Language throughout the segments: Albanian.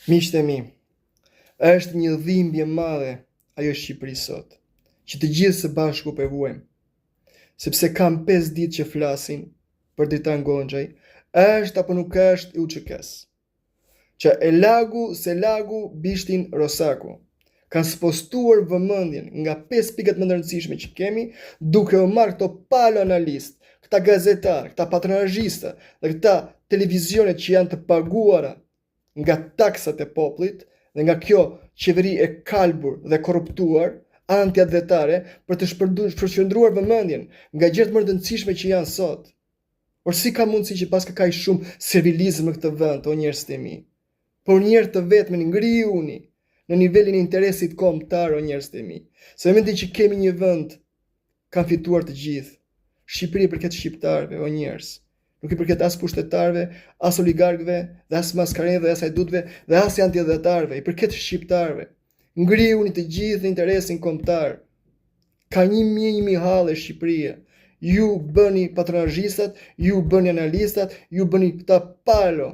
Miqtë e mi, është një dhimbje madhe ajo Shqipëri sot, që të gjithë së bashku po e vuajmë, sepse kam 5 ditë që flasin për Dritan Gonxhaj, është apo nuk është UÇK-s. Që e lagu se lagu bishtin Rosaku kanë spostuar vëmendjen nga 5 pikat më të rëndësishme që kemi, duke u marrë këto palo analist, këta gazetar, këta patronazhista dhe këta televizionet që janë të paguara nga taksat e popullit dhe nga kjo qeveri e kalbur dhe korruptuar, anti-advetare, për të shpërqendruar vëmendjen nga gjërat më të rëndësishme që janë sot. Por si ka mundësi që paska kaq shumë servilizëm në këtë vend, o njerëz të mi? Por njerëz të vetëm ngriuni në nivelin e interesit kombëtar, o njerëz të mi. Se në momentin që kemi një vend, kanë fituar të gjithë. Shqipëria përket shqiptarëve, o njerëz. Nuk i përket as pushtetarëve, as oligarkëve, dhe as maskarëve, dhe as hajdutëve, dhe as anti-advetarëve, i përket shqiptarëve. Ngriuni të gjithë interesin kombëtar. Ka 1.000 halle Shqipëria. Ju bëni patronazhistat, ju bëni analistat, ju bëni këta palo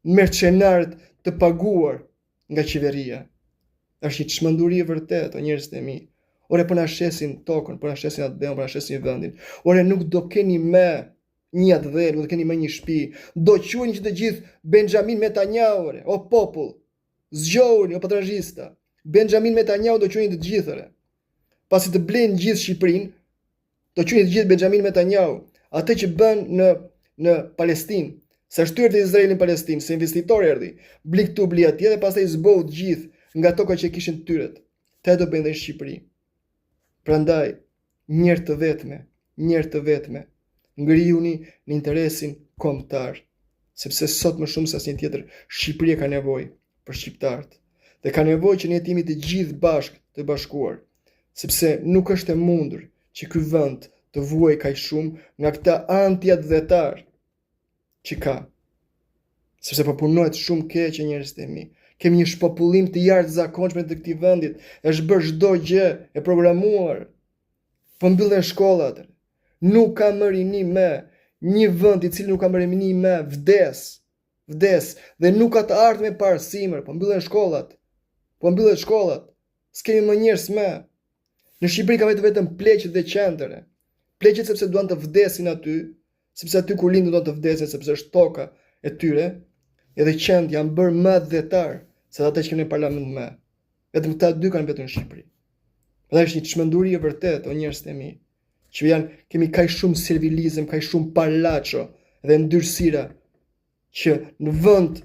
mercenarët të paguar nga qeveria. Është një çmenduri e vërtet, o njerëz të mi. Ore po na shesin tokën, po na shesin atë dëm, po na shesin vendin. Ore nuk do keni më një atë dhe, nuk do keni më një shtëpi. Do quheni që të gjithë Benjamin Netanyahu, o popull. Zgjohuni, o patronazhista. Benjamin Netanyahu do quheni të gjithëre. Pasi të blenë gjithë Shqipërinë, do quheni të gjithë Benjamin Netanyahu, atë që bën në Palestinë. Sa shtyrë të Izraelin në Palestinë, se investitor erdhi, bli këtu, bli atje dhe pastaj zbohu të gjithë nga toka që kishin tyret. Te do bëjnë dhe në Shqipëri. Prandaj, njerëz të vetme, ngriuni në interesin kombëtar, sepse sot më shumë se asnjë tjetër Shqipëria ka nevojë për shqiptarët. Dhe ka nevojë që ne të jemi të gjithë bashkë, të bashkuar, sepse nuk është e mundur që ky vend të vuajë kaq shumë nga këta anti-advetar që ka. Sepse po punohet shumë keq, njerëz të mi. Kemi një shpopullim të jashtëzakonshëm të këtij vendit. Është bërë çdo gjë e programuar. Po mbyllen shkollat. Nuk ka më rini më. Një vend i cili nuk ka më rini më vdes. Dhe nuk ka të ardhmë parësimër. Po mbyllen shkollat. S'kemi më njerëz më. Në Shqipëri ka vetëm pleqet dhe qendere. Pleqet sepse duan të vdesin aty, sepse aty kur lindën do të vdesin sepse është toka e tyre, edhe qend janë bërë më advetar se ata që kanë në parlament më. Vetëm këta dy kanë vetëm në Shqipëri. Dhe është një çmenduri e vërtet, o njerëz të mi, që kemi kaq shumë servilizëm, kaq shumë parlaço dhe ndyrësira që në vend